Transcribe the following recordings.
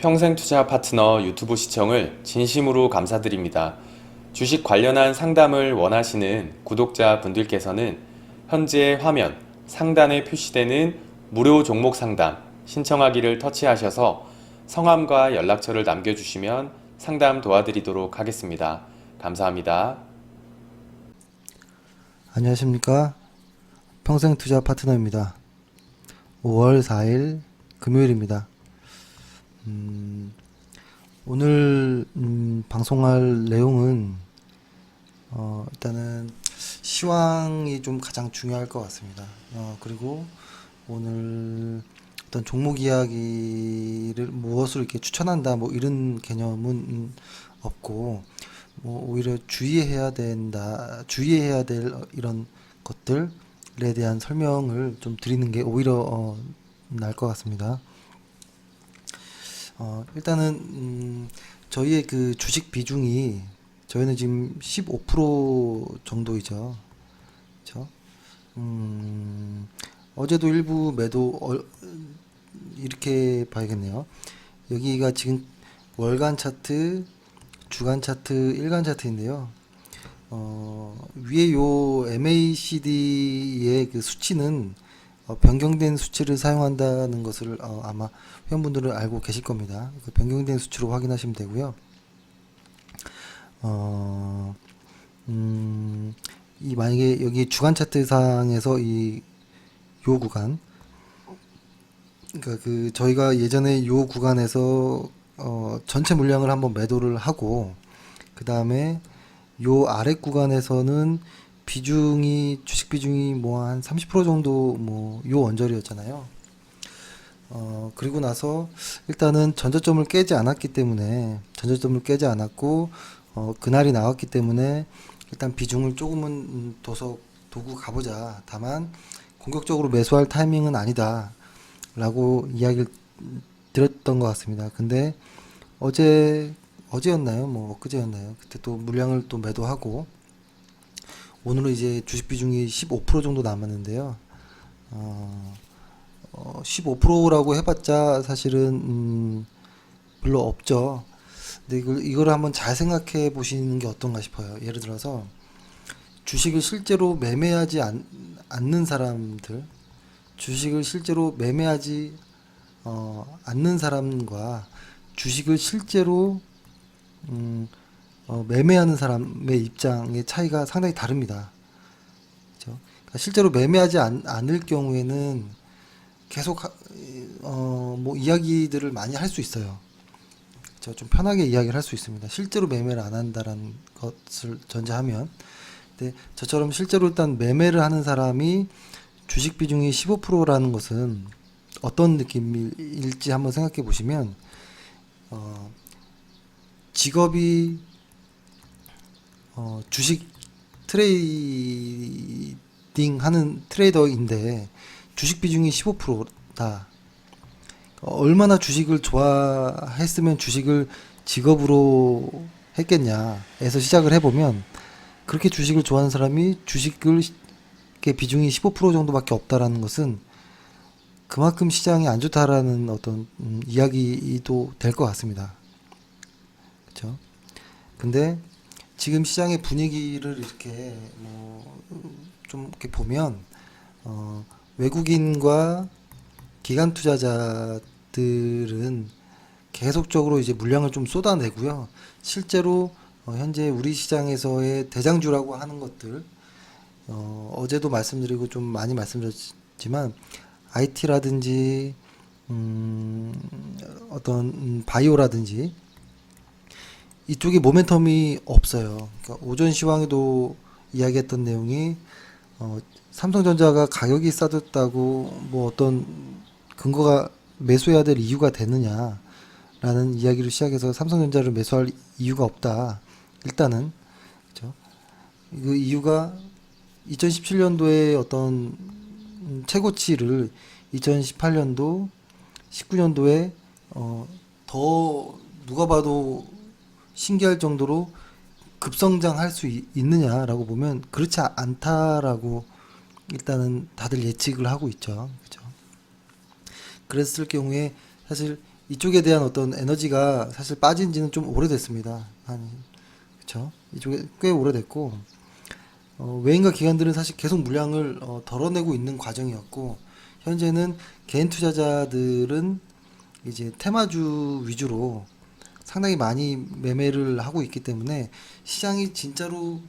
평생투자 파트너 유튜브 시청을 진심으로 감사드립니다. 주식 관련한 상담을 원하시는 구독자 분들께서는 현재 화면 상단에 표시되는 무료 종목 상담 신청하기를 터치하셔서 성함과 연락처를 남겨주시면 상담 도와드리도록 하겠습니다. 감사합니다. 안녕하십니까. 평생투자 파트너입니다. 5월 4일 금요일입니다. 오늘 방송할 내용은 일단은 시황이 좀 가장 중요할 것 같습니다. 그리고 오늘 어떤 종목 이야기를 무엇으로 이렇게 추천한다 뭐 이런 개념은 없고, 뭐 오히려 주의해야 될 이런 것들에 대한 설명을 좀 드리는 게 오히려 나을 것 같습니다. 일단은 저희의 그 주식 비중이, 저희는 지금 15% 정도이죠. 그렇죠? 어제도 일부 매도 이렇게 봐야겠네요. 여기가 지금 월간 차트, 주간 차트, 일간 차트인데요. 위에 요 MACD의 그 수치는 변경된 수치를 사용한다는 것을 아마 회원분들은 알고 계실 겁니다. 그 변경된 수치로 확인하시면 되고요. 이 만약에 여기 주간 차트상에서 이 요 구간, 그러니까 그 저희가 예전에 요 구간에서 전체 물량을 한번 매도를 하고, 그 다음에 요 아래 구간에서는 비중이, 주식 비중이 뭐 한 30% 정도 뭐 요 언저리였잖아요. 그리고 나서 일단은 전저점을 깨지 않았고, 그날이 나왔기 때문에 일단 비중을 조금은 두고 가보자. 다만 공격적으로 매수할 타이밍은 아니다 라고 이야기를 드렸던 것 같습니다. 근데 어제였나요? 뭐 엊그제였나요? 그때 또 물량을 또 매도하고, 오늘은 이제 주식 비중이 15% 정도 남았는데요. 15%라고 해봤자 사실은 별로 없죠. 근데 이거를 한번 잘 생각해 보시는 게 어떤가 싶어요. 예를 들어서 주식을 실제로 매매하지 않는 사람들, 주식을 실제로 매매하지 않는 사람과 주식을 실제로 매매하는 사람의 입장의 차이가 상당히 다릅니다. 그렇죠? 그러니까 실제로 매매하지 않을 경우에는 계속 뭐 이야기들을 많이 할 수 있어요. 그렇죠? 좀 편하게 이야기를 할 수 있습니다. 실제로 매매를 안 한다는 것을 전제하면. 근데 저처럼 실제로 일단 매매를 하는 사람이 주식 비중이 15%라는 것은 어떤 느낌일지 한번 생각해 보시면, 직업이 주식 트레이딩 하는 트레이더인데 주식 비중이 15%다. 얼마나 주식을 좋아했으면 주식을 직업으로 했겠냐에서 시작을 해보면, 그렇게 주식을 좋아하는 사람이 주식을 비중이 15% 정도밖에 없다라는 것은 그만큼 시장이 안 좋다라는 어떤 이야기도 될 것 같습니다. 그렇죠? 근데 지금 시장의 분위기를 이렇게 좀 이렇게 보면, 외국인과 기관 투자자들은 계속적으로 이제 물량을 좀 쏟아내고요. 실제로 현재 우리 시장에서의 대장주라고 하는 것들, 어제도 말씀드리고 좀 많이 말씀드렸지만 IT라든지 어떤 바이오라든지 이쪽에 모멘텀이 없어요. 그러니까 오전 시황에도 이야기했던 내용이 삼성전자가 가격이 싸졌다고 뭐 어떤 근거가 매수해야 될 이유가 되느냐라는 이야기를 시작해서 삼성전자를 매수할 이유가 없다. 일단은 그렇죠. 그 이유가 2017년도에 어떤 최고치를 2018년도, 19년도에 더 누가 봐도 신기할 정도로 급성장할 수 있느냐라고 보면 그렇지 않다라고 일단은 다들 예측을 하고 있죠. 그렇죠? 그랬을 경우에 사실 이쪽에 대한 어떤 에너지가 사실 빠진 지는 좀 오래됐습니다. 그쵸? 이쪽에 꽤 오래됐고, 외인과 기관들은 사실 계속 물량을 덜어내고 있는 과정이었고, 현재는 개인 투자자들은 이제 테마주 위주로 상당히 많이 매매를 하고 있기 때문에 시장이 진짜로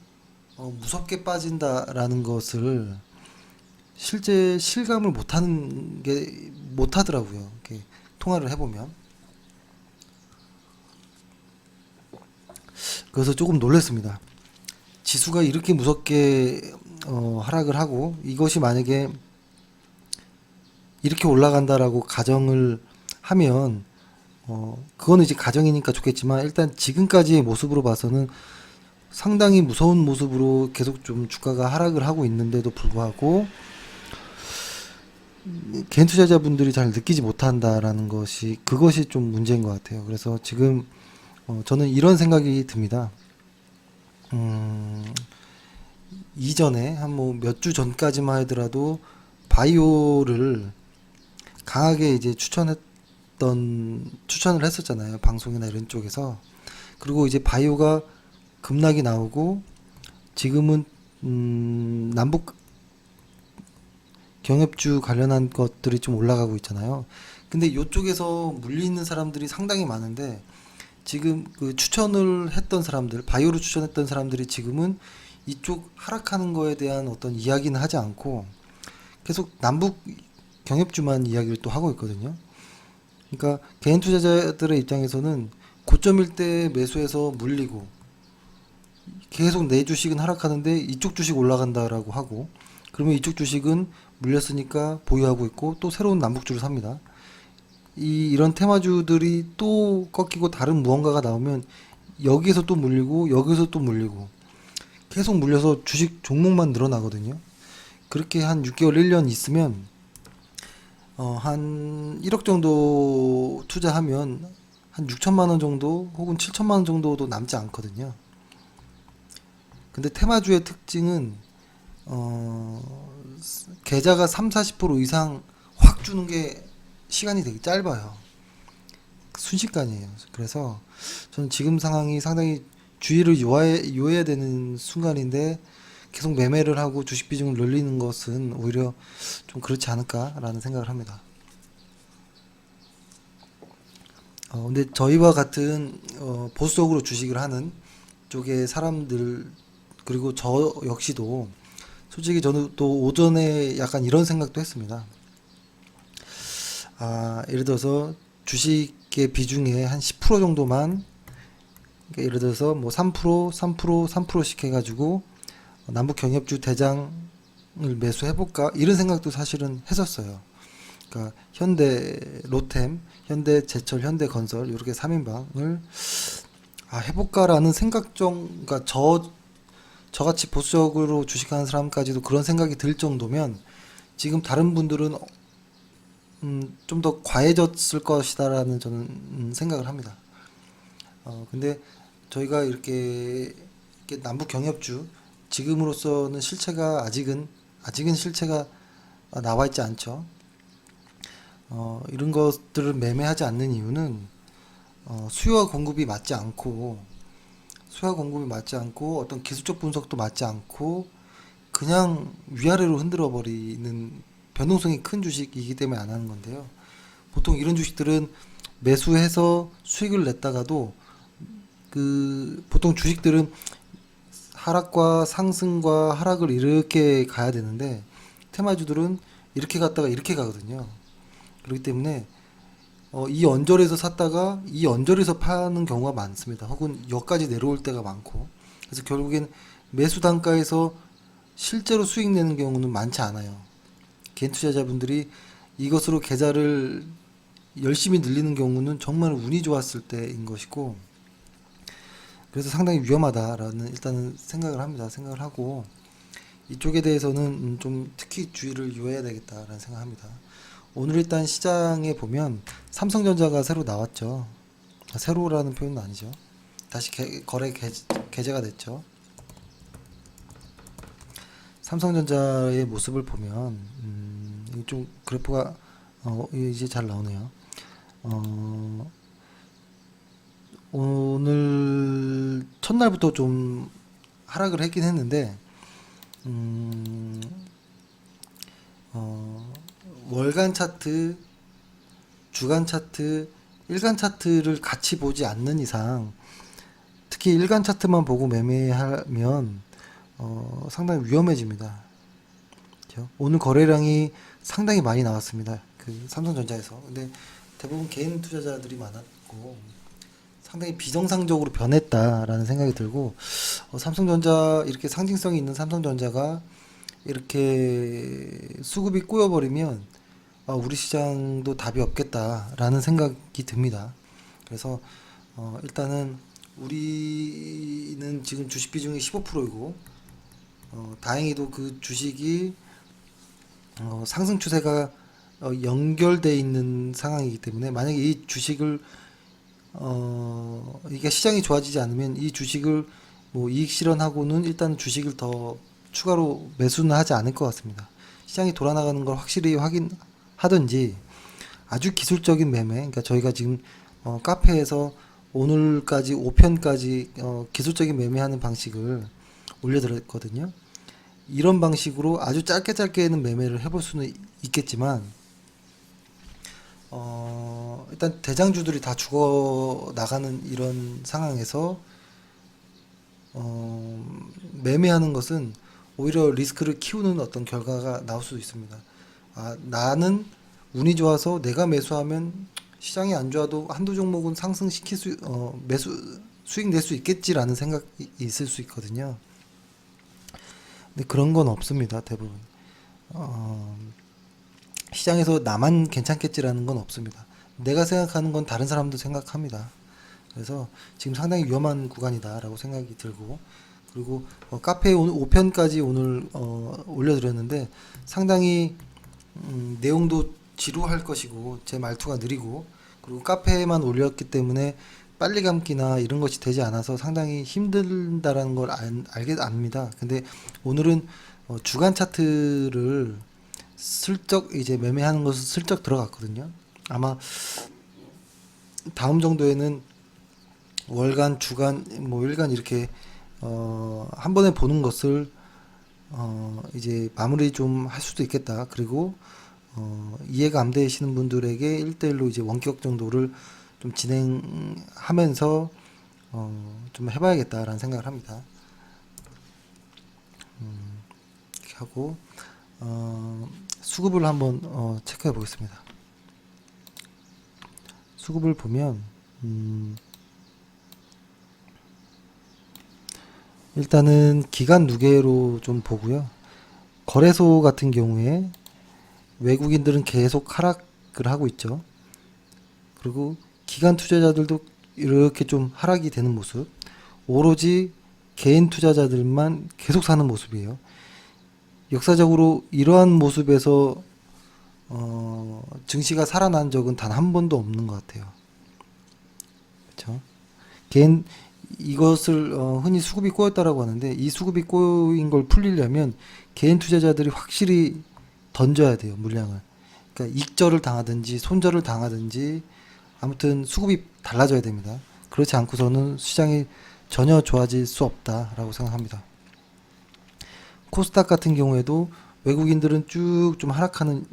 무섭게 빠진다라는 것을 실제 실감을 못하더라고요. 이렇게 통화를 해보면. 그래서 조금 놀랐습니다. 지수가 이렇게 무섭게 하락을 하고 이것이 만약에 이렇게 올라간다라고 가정을 하면 그거는 이제 가정이니까 좋겠지만 일단 지금까지의 모습으로 봐서는 상당히 무서운 모습으로 계속 좀 주가가 하락을 하고 있는데도 불구하고 개인 투자자분들이 잘 느끼지 못한다라는 것이 그것이 좀 문제인 것 같아요. 그래서 지금 저는 이런 생각이 듭니다. 이전에 한 뭐 몇 주 전까지만 하더라도 바이오를 강하게 이제 추천을 했었잖아요. 방송이나 이런 쪽에서. 그리고 이제 바이오가 급락이 나오고 지금은 남북 경협주 관련한 것들이 좀 올라가고 있잖아요. 근데 이쪽에서 물리는 사람들이 상당히 많은데 지금 그 추천을 했던 사람들, 바이오를 추천했던 사람들이 지금은 이쪽 하락하는 거에 대한 어떤 이야기는 하지 않고 계속 남북 경협주만 이야기를 또 하고 있거든요. 그러니까 개인 투자자들의 입장에서는 고점일 때 매수해서 물리고 계속 내 주식은 하락하는데 이쪽 주식 올라간다라고 하고 그러면 이쪽 주식은 물렸으니까 보유하고 있고 또 새로운 남북주를 삽니다. 이런 테마주들이 또 꺾이고 다른 무언가가 나오면 여기에서 또 물리고 여기서 또 물리고 계속 물려서 주식 종목만 늘어나거든요. 그렇게 한 6개월, 1년 있으면 한 1억 정도 투자하면 한 6천만 원 정도 혹은 7천만 원 정도도 남지 않거든요. 근데 테마주의 특징은 계좌가 3, 40% 이상 확 주는 게 시간이 되게 짧아요. 순식간이에요. 그래서 저는 지금 상황이 상당히 주의를 요해야 되는 순간인데 계속 매매를 하고 주식 비중을 늘리는 것은 오히려 좀 그렇지 않을까라는 생각을 합니다. 근데 저희와 같은 보수적으로 주식을 하는 쪽의 사람들 그리고 저 역시도 솔직히 저는 또 오전에 약간 이런 생각도 했습니다. 예를 들어서 주식의 비중의 한 10% 정도만 그러니까 예를 들어서 뭐 3%, 3%, 3%씩 해가지고 남북 경협주 대장을 매수해볼까 이런 생각도 사실은 했었어요. 그러니까 현대 로템, 현대 제철, 현대 건설 이렇게 3인방을 해볼까라는 생각 그러니까 저같이 보수적으로 주식하는 사람까지도 그런 생각이 들 정도면 지금 다른 분들은 좀 더 과해졌을 것이다라는 저는 생각을 합니다. 근데 저희가 이렇게 남북 경협주 지금으로서는 실체가 아직은 실체가 나와 있지 않죠. 이런 것들을 매매하지 않는 이유는 수요와 공급이 맞지 않고 어떤 기술적 분석도 맞지 않고 그냥 위아래로 흔들어 버리는 변동성이 큰 주식이기 때문에 안 하는 건데요. 보통 이런 주식들은 매수해서 수익을 냈다가도 보통 주식들은 하락과 상승과 하락을 이렇게 가야 되는데 테마주들은 이렇게 갔다가 이렇게 가거든요. 그렇기 때문에 이 언저리에서 샀다가 이 언저리에서 파는 경우가 많습니다. 혹은 여기까지 내려올 때가 많고 그래서 결국엔 매수 단가에서 실제로 수익 내는 경우는 많지 않아요. 개인 투자자분들이 이것으로 계좌를 열심히 늘리는 경우는 정말 운이 좋았을 때인 것이고 그래서 상당히 위험하다라는 일단은 생각을 합니다. 생각을 하고 이쪽에 대해서는 좀 특히 주의를 요해야 되겠다라는 생각합니다. 오늘 일단 시장에 보면 삼성전자가 새로 나왔죠. 새로라는 표현은 아니죠. 다시 거래 개재가 됐죠. 삼성전자의 모습을 보면 좀 그래프가 이제 잘 나오네요. 어, 오늘 첫날부터 좀 하락을 했긴 했는데, 음, 어, 월간 차트, 주간 차트, 일간 차트를 같이 보지 않는 이상, 특히 일간 차트만 보고 매매하면 상당히 위험해집니다. 그죠? 오늘 거래량이 상당히 많이 나왔습니다. 그 삼성전자에서. 근데 대부분 개인 투자자들이 많았고 상당히 비정상적으로 변했다라는 생각이 들고, 삼성전자 이렇게 상징성이 있는 삼성전자가 이렇게 수급이 꼬여버리면 우리 시장도 답이 없겠다라는 생각이 듭니다. 그래서 일단은 우리는 지금 주식 비중이 15%이고 다행히도 그 주식이 상승 추세가 연결돼 있는 상황이기 때문에, 만약에 이 주식을 이게 시장이 좋아지지 않으면 이 주식을 뭐 이익 실현하고는 일단 주식을 더 추가로 매수는 하지 않을 것 같습니다. 시장이 돌아나가는 걸 확실히 확인하든지 아주 기술적인 매매, 그러니까 저희가 지금 카페에서 오늘까지 5편까지 기술적인 매매하는 방식을 올려드렸거든요. 이런 방식으로 아주 짧게는 매매를 해볼 수는 있겠지만, 일단 대장주들이 다 죽어 나가는 이런 상황에서 매매하는 것은 오히려 리스크를 키우는 어떤 결과가 나올 수도 있습니다. 나는 운이 좋아서 내가 매수하면 시장이 안 좋아도 한두 종목은 상승시킬 매수 수익 낼 수 있겠지라는 생각이 있을 수 있거든요. 근데 그런 건 없습니다. 대부분 시장에서 나만 괜찮겠지라는 건 없습니다. 내가 생각하는 건 다른 사람도 생각합니다. 그래서 지금 상당히 위험한 구간이다라고 생각이 들고, 그리고 카페 오늘 5편까지 오늘 올려드렸는데 상당히 내용도 지루할 것이고 제 말투가 느리고, 그리고 카페에만 올렸기 때문에 빨리 감기나 이런 것이 되지 않아서 상당히 힘들다라는 걸 알게 압니다. 근데 오늘은 주간 차트를 슬쩍 이제 매매하는 것을 슬쩍 들어갔거든요. 아마 다음 정도에는 월간, 주간, 뭐 일간 이렇게 한 번에 보는 것을 이제 마무리 좀 할 수도 있겠다. 그리고 이해가 안 되시는 분들에게 1대1로 이제 원격 정도를 좀 진행하면서 좀 해봐야겠다라는 생각을 합니다. 이렇게 하고 수급을 한번 체크해 보겠습니다. 수급을 보면 일단은 기간 누계로 좀 보고요. 거래소 같은 경우에 외국인들은 계속 하락을 하고 있죠. 그리고 기관 투자자들도 이렇게 좀 하락이 되는 모습. 오로지 개인 투자자들만 계속 사는 모습이에요. 역사적으로 이러한 모습에서 증시가 살아난 적은 단 한 번도 없는 것 같아요. 그렇죠? 개인 이것을 흔히 수급이 꼬였다라고 하는데, 이 수급이 꼬인 걸 풀리려면 개인 투자자들이 확실히 던져야 돼요, 물량을. 그러니까 익절을 당하든지 손절을 당하든지 아무튼 수급이 달라져야 됩니다. 그렇지 않고서는 시장이 전혀 좋아질 수 없다라고 생각합니다. 코스닥 같은 경우에도 외국인들은 쭉 좀 하락하는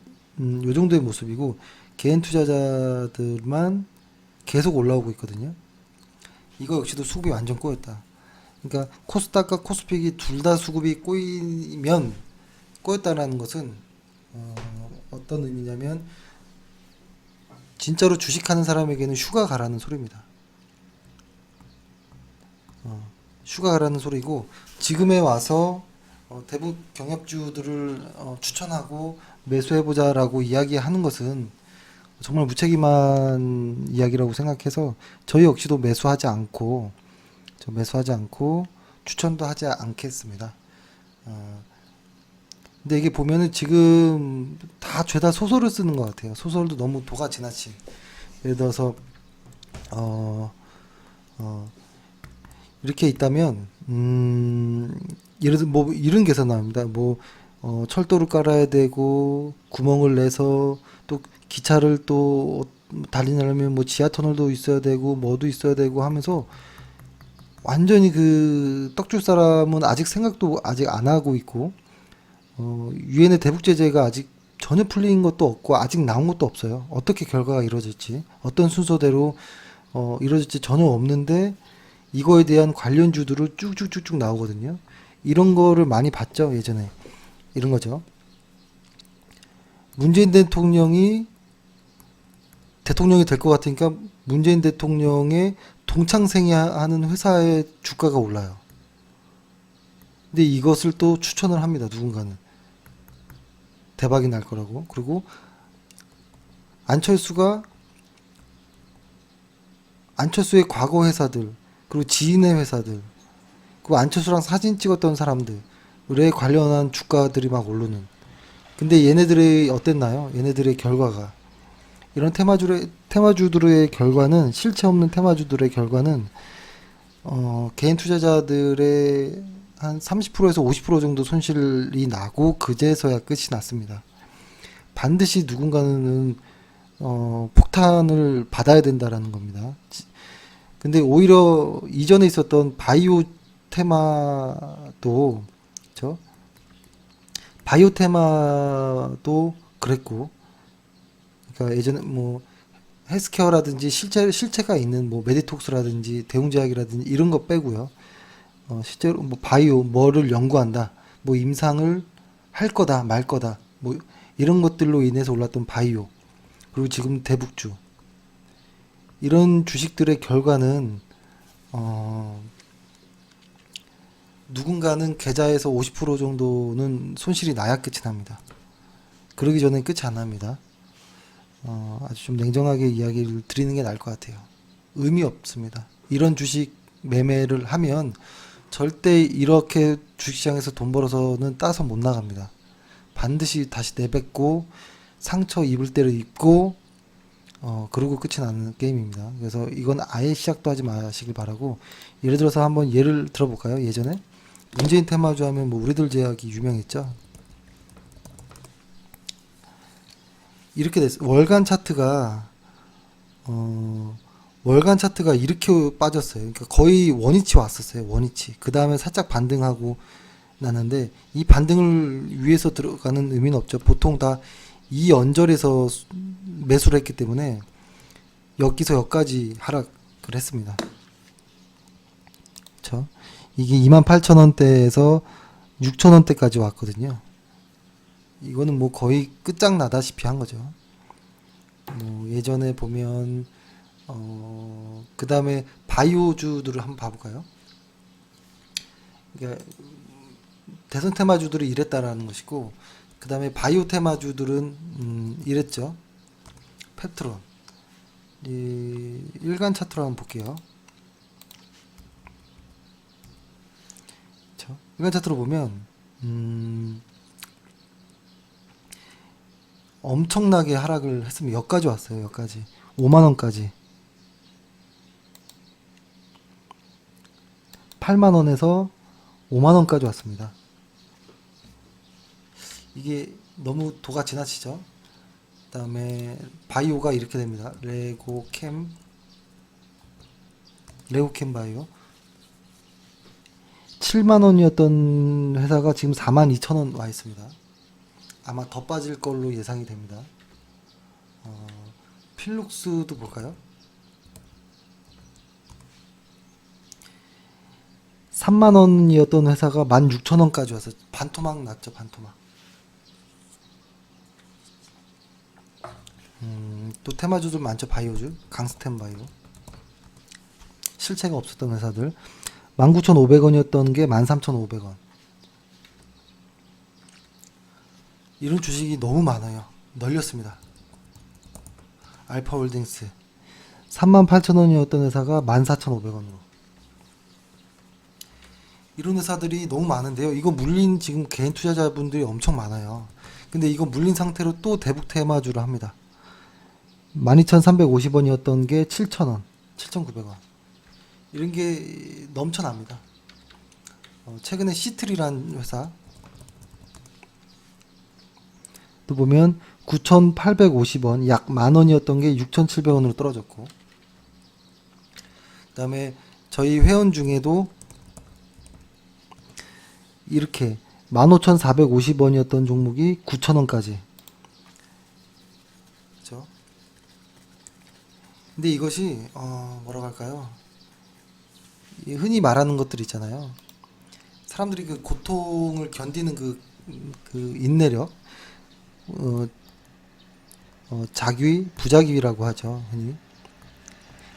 요 정도의 모습이고, 개인 투자자들만 계속 올라오고 있거든요. 이거 역시도 수급이 완전 꼬였다. 그러니까 코스닥과 코스픽이 둘 다 수급이 꼬이면, 꼬였다라는 것은 어떤 의미냐면 진짜로 주식하는 사람에게는 휴가 가라는 소리입니다. 휴가 가라는 소리고, 지금에 와서 대북 경약주들을 추천하고 매수해보자라고 이야기하는 것은 정말 무책임한 이야기라고 생각해서 저희 역시도 매수하지 않고 추천도 하지 않겠습니다. 근데 이게 보면은 지금 다 죄다 소설을 쓰는 것 같아요. 소설도 너무 도가 지나친. 예를 들어서 이렇게 있다면 예를 들어 뭐 이런 계산 나옵니다. 뭐 철도를 깔아야 되고 구멍을 내서 또 기차를 또 달리려면 뭐 지하 터널도 있어야 되고 뭐도 있어야 되고 하면서 완전히 그 떡줄 사람은 아직 생각도 아직 안 하고 있고 유엔의 대북 제재가 아직 전혀 풀린 것도 없고 아직 나온 것도 없어요. 어떻게 결과가 이루어질지 어떤 순서대로 이루어질지 전혀 없는데 이거에 대한 관련주들을 쭉쭉쭉쭉 나오거든요. 이런 거를 많이 봤죠 예전에. 이런 거죠. 문재인 대통령이 될 것 같으니까 문재인 대통령의 동창생이 하는 회사의 주가가 올라요. 근데 이것을 또 추천을 합니다. 누군가는 대박이 날 거라고. 그리고 안철수의 과거 회사들, 그리고 지인의 회사들, 그리고 안철수랑 사진 찍었던 사람들에 관련한 주가들이 막 오르는. 근데 얘네들의 어땠나요? 얘네들의 결과가 이런 테마주들의 결과는, 실체 없는 테마주들의 결과는 개인 투자자들의 한 30%에서 50% 정도 손실이 나고 그제서야 끝이 났습니다. 반드시 누군가는 폭탄을 받아야 된다라는 겁니다. 근데 오히려 이전에 있었던 바이오 테마도, 그렇죠? 바이오 테마도 그랬고, 그러니까 예전에 뭐 헬스케어라든지 실체가 있는 뭐 메디톡스라든지 대웅제약이라든지 이런 거 빼고요. 실제로 뭐 바이오 뭐를 연구한다, 뭐 임상을 할 거다 말 거다, 뭐 이런 것들로 인해서 올랐던 바이오, 그리고 지금 대북주, 이런 주식들의 결과는 누군가는 계좌에서 50% 정도는 손실이 나야 끝이 납니다. 그러기 전에 끝이 안 납니다. 아주 좀 냉정하게 이야기를 드리는 게 나을 것 같아요. 의미 없습니다. 이런 주식 매매를 하면 절대 이렇게 주식시장에서 돈 벌어서는 따서 못 나갑니다. 반드시 다시 내뱉고 상처 입을 대로 입고 그러고 끝이 나는 게임입니다. 그래서 이건 아예 시작도 하지 마시길 바라고, 예를 들어서 한번 예를 들어볼까요? 예전에 문재인 테마주 하면 뭐 우리들 제약이 유명했죠. 이렇게 됐어요. 월간 차트가 이렇게 빠졌어요. 그러니까 거의 원위치 왔었어요. 원위치. 그 다음에 살짝 반등하고 나는데, 이 반등을 위해서 들어가는 의미는 없죠. 보통 다 이 언저리에서 매수를 했기 때문에 여기서 여기까지 하락을 했습니다. 그렇죠? 이게 28,000원대에서 6,000원대까지 왔거든요. 이거는 뭐 거의 끝장나다시피 한 거죠. 뭐 예전에 보면 그 다음에 바이오주들을 한번 봐볼까요? 그러니까 대선 테마주들이 이랬다라는 것이고, 그 다음에 바이오 테마주들은 이랬죠. 펩트론. 일간 차트로 한번 볼게요. 그렇죠? 일간 차트로 보면 엄청나게 하락을 했으면 여기까지 왔어요. 여기까지 5만원까지 8만원에서 5만원까지 왔습니다. 이게 너무 도가 지나치죠. 그 다음에 바이오가 이렇게 됩니다. 레고캠 바이오 7만원이었던 회사가 지금 42,000원 와 있습니다. 아마 더 빠질 걸로 예상이 됩니다. 필룩스도 볼까요? 3만원이었던 회사가 16,000원까지 와서 반토막 났죠. 반토막. 또 테마주들 많죠. 바이오주, 강스템 바이오. 실체가 없었던 회사들 19,500원이었던 게 13,500원. 이런 주식이 너무 많아요. 널렸습니다. 알파홀딩스 38,000원이었던 회사가 14,500원으로. 이런 회사들이 너무 많은데요. 이거 물린 지금 개인 투자자분들이 엄청 많아요. 근데 이거 물린 상태로 또 대북 테마주를 합니다. 12,350원이었던 게 7,000원, 7,900원. 이런 게 넘쳐납니다. 최근에 시트리란 회사, 또 보면 9,850원, 약 10,000원이었던 게 6,700원으로 떨어졌고, 그 다음에 저희 회원 중에도 이렇게 15,450원이었던 종목이 9,000원까지. 그죠? 근데 이것이 뭐라고 할까요? 이 흔히 말하는 것들 있잖아요. 사람들이 그 고통을 견디는 그 인내력, 자귀, 부자귀라고 하죠, 흔히.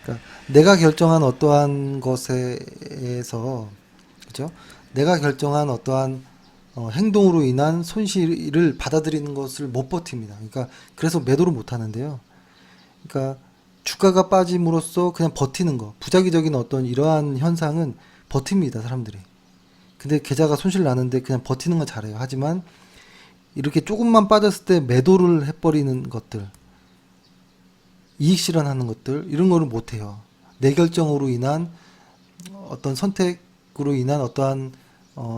그러니까 내가 결정한 어떠한 것에서, 그죠? 내가 결정한 어떠한 행동으로 인한 손실을 받아들이는 것을 못 버팁니다. 그러니까 그래서 매도를 못 하는데요. 그러니까 주가가 빠짐으로써 그냥 버티는 거, 부작위적인 어떤 이러한 현상은 버팁니다, 사람들이. 근데 계좌가 손실 나는데 그냥 버티는 건 잘해요. 하지만 이렇게 조금만 빠졌을 때 매도를 해버리는 것들, 이익 실현하는 것들, 이런 거를 못 해요. 내 결정으로 인한 어떤 선택으로 인한 어떠한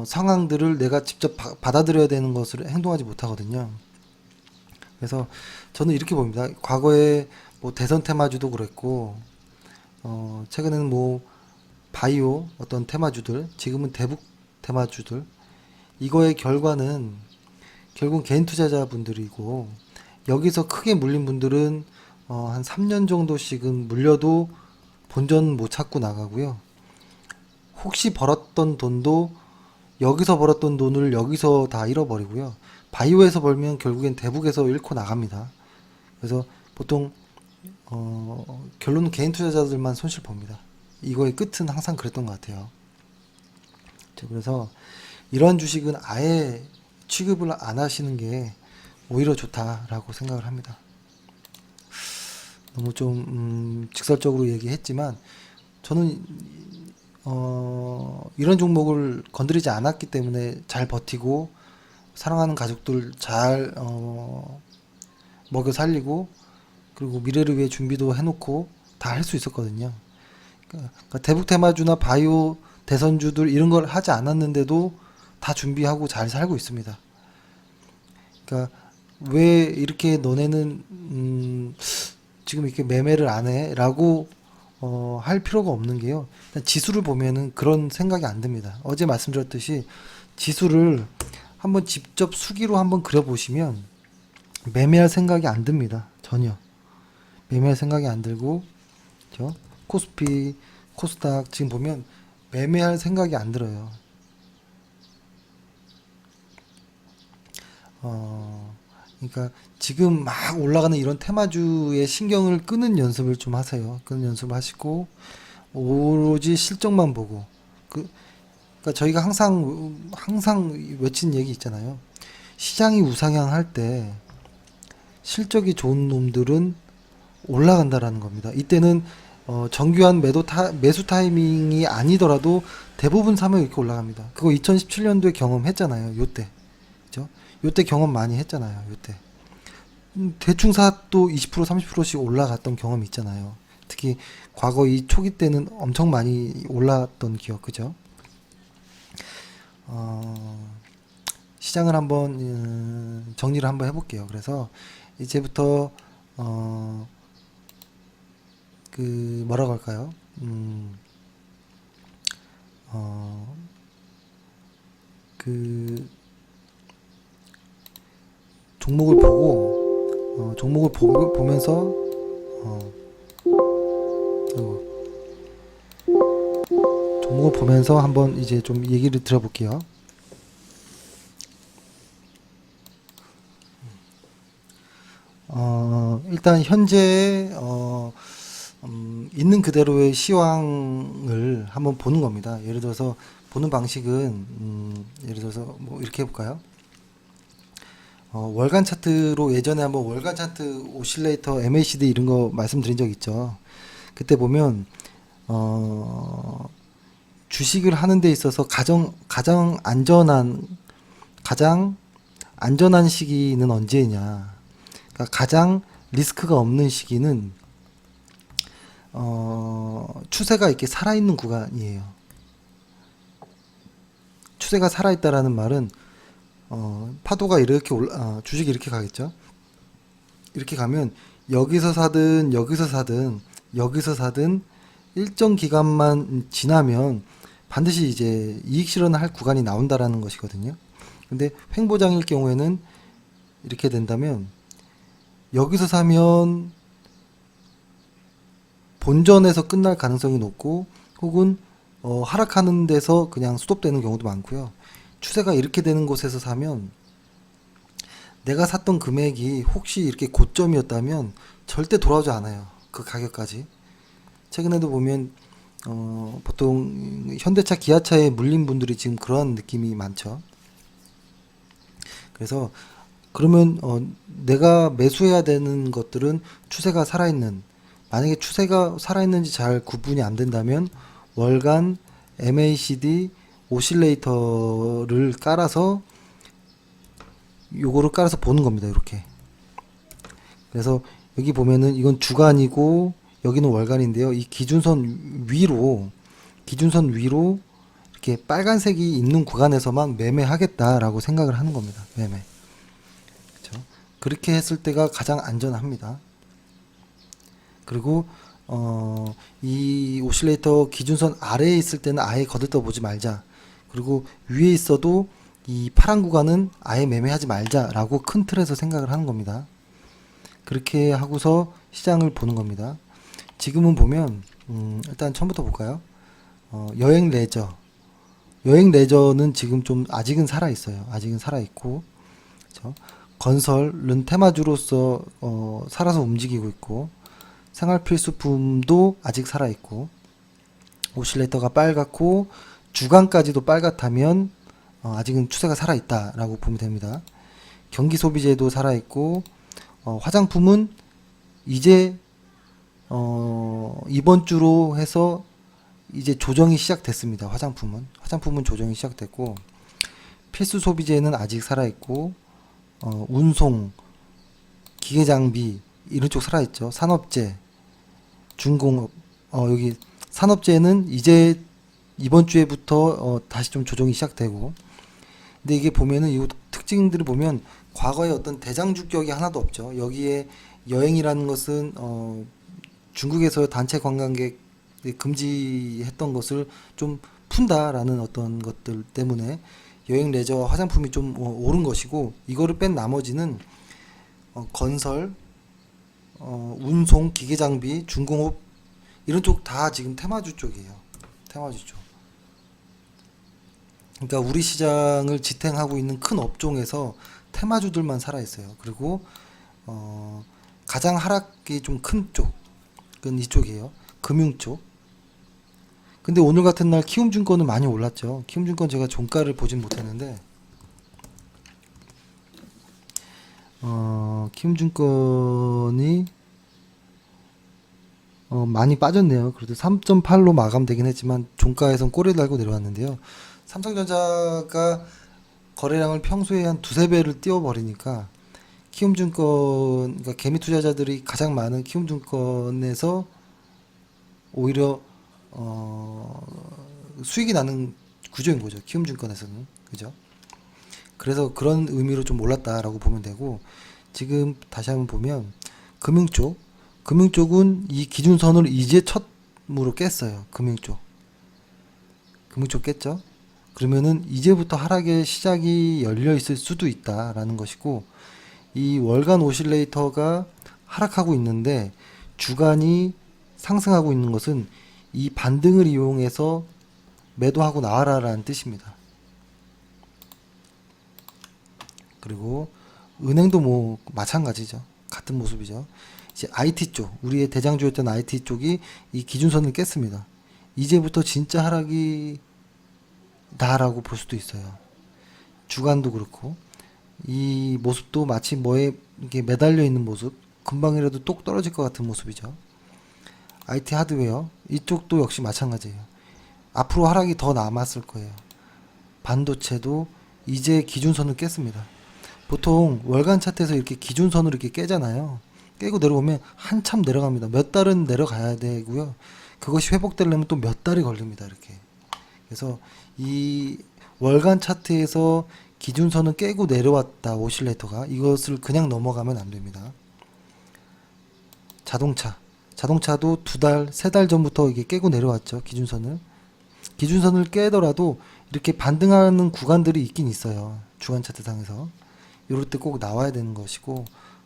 상황들을 내가 직접 받아들여야 되는 것을 행동하지 못하거든요. 그래서 저는 이렇게 봅니다. 과거에 뭐 대선 테마주도 그랬고, 최근에는 뭐 바이오 어떤 테마주들, 지금은 대북 테마주들, 이거의 결과는 결국 개인 투자자분들이고, 여기서 크게 물린 분들은 한 3년 정도씩은 물려도 본전 못 찾고 나가고요. 혹시 벌었던 돈도 여기서 벌었던 돈을 여기서 다 잃어버리고요. 바이오에서 벌면 결국엔 대북에서 잃고 나갑니다. 그래서 보통 결론은 개인 투자자들만 손실 봅니다. 이거의 끝은 항상 그랬던 것 같아요. 그래서 이러한 주식은 아예 취급을 안 하시는 게 오히려 좋다라고 생각을 합니다. 너무 좀 직설적으로 얘기했지만 저는 이런 종목을 건드리지 않았기 때문에 잘 버티고 사랑하는 가족들 잘 먹여 살리고, 그리고 미래를 위해 준비도 해놓고 다 할 수 있었거든요. 그러니까 대북 테마주나 바이오 대선주들 이런 걸 하지 않았는데도 다 준비하고 잘 살고 있습니다. 그러니까 왜 이렇게 너네는 지금 이렇게 매매를 안 해?라고 할 필요가 없는 게요. 지수를 보면은 그런 생각이 안 듭니다. 어제 말씀드렸듯이 지수를 한번 직접 수기로 한번 그려보시면 매매할 생각이 안 듭니다. 전혀. 매매할 생각이 안 들고, 그죠? 코스피, 코스닥 지금 보면 매매할 생각이 안 들어요. 그러니까 지금 막 올라가는 이런 테마주의 신경을 끄는 연습을 좀 하세요. 끄는 연습을 하시고 오로지 실적만 보고, 그러니까 저희가 항상 외친 얘기 있잖아요. 시장이 우상향할 때 실적이 좋은 놈들은 올라간다라는 겁니다. 이때는 정교한 매수 타이밍이 아니더라도 대부분 사면 이렇게 올라갑니다. 그거 2017년도에 경험했잖아요. 요때. 그죠? 요때 경험 많이 했잖아요. 요때. 대충 사도 20% 30%씩 올라갔던 경험이 있잖아요. 특히 과거 이 초기 때는 엄청 많이 올랐던 기억, 그죠? 시장을 한번 정리를 한번 해볼게요. 그래서 이제부터 뭐라고 할까요? 종목을 보면서 종목을 보면서 한번 이제 좀 얘기를 들어볼게요. 일단 현재 있는 그대로의 시황을 한번 보는 겁니다. 예를 들어서 보는 방식은 예를 들어서 뭐 이렇게 해볼까요? 월간 차트로 예전에 한번 월간 차트 오실레이터 MACD 이런 거 말씀드린 적 있죠. 그때 보면 주식을 하는 데 있어서 가장 안전한 시기는 언제냐? 그러니까 가장 리스크가 없는 시기는 추세가 이렇게 살아있는 구간이에요. 추세가 살아있다라는 말은 파도가 이렇게 주식이 이렇게 가겠죠. 이렇게 가면 여기서 사든 여기서 사든 여기서 사든 일정 기간만 지나면 반드시 이제 이익 실현할 구간이 나온다라는 것이거든요. 근데 횡보장일 경우에는 이렇게 된다면 여기서 사면 본전에서 끝날 가능성이 높고 혹은 하락하는 데서 그냥 스톱되는 경우도 많고요. 추세가 이렇게 되는 곳에서 사면 내가 샀던 금액이 혹시 이렇게 고점이었다면 절대 돌아오지 않아요. 그 가격까지. 최근에도 보면 보통 현대차, 기아차에 물린 분들이 지금 그런 느낌이 많죠. 그래서 그러면 내가 매수해야 되는 것들은 추세가 살아있는, 만약에 추세가 살아있는지 잘 구분이 안 된다면 월간 MACD 오실레이터를 깔아서 요거를 깔아서 보는 겁니다. 이렇게. 그래서 여기 보면은 이건 주간이고 여기는 월간인데요. 이 기준선 위로 이렇게 빨간색이 있는 구간에서만 매매하겠다라고 생각을 하는 겁니다. 매매. 그렇죠? 그렇게 했을 때가 가장 안전합니다. 그리고 이 오실레이터 기준선 아래에 있을 때는 아예 거들떠 보지 말자. 그리고 위에 있어도 이 파란 구간은 아예 매매하지 말자라고 큰 틀에서 생각을 하는 겁니다. 그렇게 하고서 시장을 보는 겁니다. 지금은 보면 일단 처음부터 볼까요? 여행 레저는 지금 좀 아직은 살아 있어요. 아직은 살아 있고, 그렇죠? 건설은 테마주로서 살아서 움직이고 있고, 생활 필수품도 아직 살아 있고, 오실레이터가 빨갛고 주간까지도 빨갛다면 아직은 추세가 살아 있다라고 보면 됩니다. 경기 소비재도 살아 있고, 화장품은 이제 이번 주로 해서 이제 조정이 시작됐습니다. 화장품은 조정이 시작됐고, 필수 소비재는 아직 살아 있고, 운송, 기계 장비 이런 쪽 살아 있죠. 산업재, 중공업, 여기 산업재는 이제 이번 주에부터 다시 좀 조정이 시작되고, 근데 이게 보면은 이 특징들을 보면 과거에 어떤 대장주격이 하나도 없죠. 여기에 여행이라는 것은 중국에서 단체 관광객 금지했던 것을 좀 푼다라는 어떤 것들 때문에 여행 레저 화장품이 좀 오른 것이고, 이거를 뺀 나머지는 건설, 운송, 기계장비, 중공업 이런 쪽 다 지금 테마주 쪽이에요. 테마주 쪽. 그러니까 우리 시장을 지탱하고 있는 큰 업종에서 테마주들만 살아 있어요. 그리고 가장 하락이 좀 큰 쪽은 이쪽이에요. 금융 쪽. 근데 오늘 같은 날 키움증권은 많이 올랐죠. 키움증권 제가 종가를 보진 못했는데 키움증권이 많이 빠졌네요. 그래도 3.8로 마감되긴 했지만 종가에선 꼬리를 달고 내려왔는데요. 삼성전자가 거래량을 평소에 한 두세 배를 띄워버리니까 키움증권, 그러니까 개미 투자자들이 가장 많은 키움증권에서 오히려 수익이 나는 구조인 거죠. 키움증권에서는. 그죠? 그래서 그런 의미로 좀 올랐다라고 보면 되고, 지금 다시 한번 보면 금융쪽은 이 기준선을 이제 첫으로 깼어요. 금융쪽 깼죠. 그러면은 이제부터 하락의 시작이 열려 있을 수도 있다라는 것이고, 이 월간 오실레이터가 하락하고 있는데 주간이 상승하고 있는 것은 이 반등을 이용해서 매도하고 나와라라는 뜻입니다. 그리고 은행도 뭐 마찬가지죠. 같은 모습이죠. 이제 IT 쪽, 우리의 대장주였던 IT 쪽이 이 기준선을 깼습니다. 이제부터 진짜 하락이 다라고 볼 수도 있어요. 주간도 그렇고, 이 모습도 마치 뭐에 이렇게 매달려 있는 모습, 금방이라도 똑 떨어질 것 같은 모습이죠. IT 하드웨어, 이쪽도 역시 마찬가지예요. 앞으로 하락이 더 남았을 거예요. 반도체도 이제 기준선을 깼습니다. 보통 월간 차트에서 이렇게 기준선으로 이렇게 깨잖아요. 깨고 내려오면 한참 내려갑니다. 몇 달은 내려가야 되고요. 그것이 회복되려면 또 몇 달이 걸립니다. 이렇게. 그래서 이 월간 차트에서 기준선은 깨고 내려왔다. 오실레이터가 이것을 그냥 넘어가면 안 됩니다. 자동차도 2달, 3달 전부터 이게 깨고 내려왔죠. 기준선을 깨더라도 이렇게 반등하는 구간들이 있긴 있어요. 주간 차트상에서 이럴 때 꼭 나와야 되는 것이고,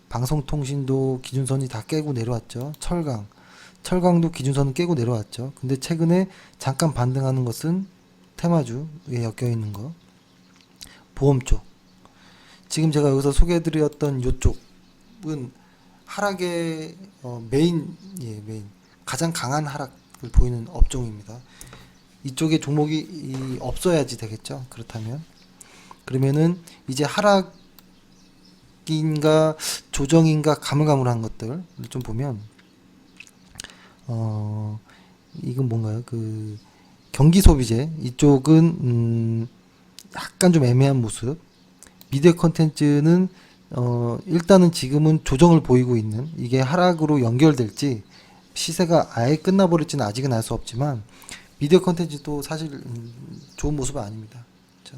방송통신도 기준선이 다 깨고 내려왔죠. 철강도 기준선을 깨고 내려왔죠. 근데 최근에 잠깐 반등하는 것은 테마주에 엮여 있는 거, 보험 쪽. 지금 제가 여기서 소개해드렸던 이쪽은 하락의 메인 가장 강한 하락을 보이는 업종입니다. 이쪽에 종목이 없어야지 되겠죠. 그러면은 이제 하락인가 조정인가 가물가물한 것들을 좀 보면, 이건 뭔가요? 그 경기 소비재 이쪽은 약간 좀 애매한 모습. 미디어 컨텐츠는 일단은 지금은 조정을 보이고 있는, 이게 하락으로 연결될지 시세가 아예 끝나버릴지는 아직은 알 수 없지만, 미디어 컨텐츠도 사실 좋은 모습은 아닙니다. 그렇죠?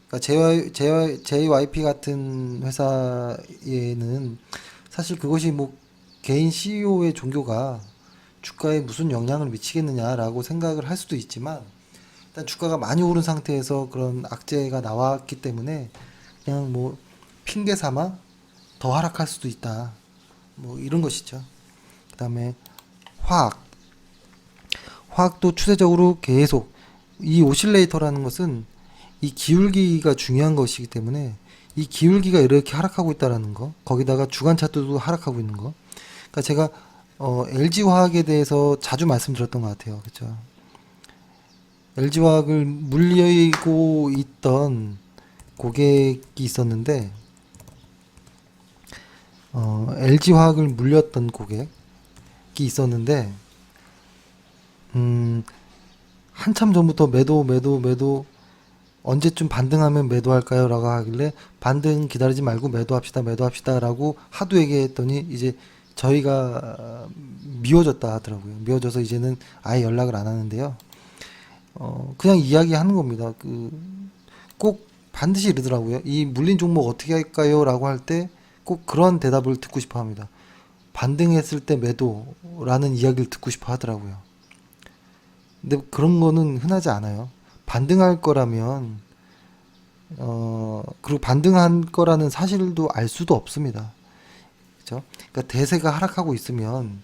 그러니까 JYP 같은 회사에는 사실 그것이 뭐 개인 CEO의 종교가 주가에 무슨 영향을 미치겠느냐라고 생각을 할 수도 있지만, 일단 주가가 많이 오른 상태에서 그런 악재가 나왔기 때문에 그냥 뭐 핑계 삼아 더 하락할 수도 있다, 뭐 이런 것이죠. 그 다음에 화학도 추세적으로 계속, 이 오실레이터라는 것은 이 기울기가 중요한 것이기 때문에 이 기울기가 이렇게 하락하고 있다라는 거, 거기다가 주간 차트도 하락하고 있는 거. 그러니까 제가 LG화학에 대해서 자주 말씀드렸던 것 같아요. 그렇죠? LG화학을 물리고 있던 고객이 있었는데, LG화학을 물렸던 고객이 있었는데, 한참 전부터 매도 언제쯤 반등하면 매도할까요? 라고 하길래, 반등 기다리지 말고 매도합시다 라고 하도 얘기했더니 이제 저희가 미워졌다 하더라고요. 미워져서 이제는 아예 연락을 안 하는데요. 그냥 이야기하는 겁니다. 꼭 반드시 이러더라고요. 이 물린 종목 어떻게 할까요? 라고 할 때 꼭 그런 대답을 듣고 싶어 합니다. 반등했을 때 매도라는 이야기를 듣고 싶어 하더라고요. 근데 그런 거는 흔하지 않아요. 반등할 거라면, 그리고 반등한 거라는 사실도 알 수도 없습니다. 그죠? 그러니까 대세가 하락하고 있으면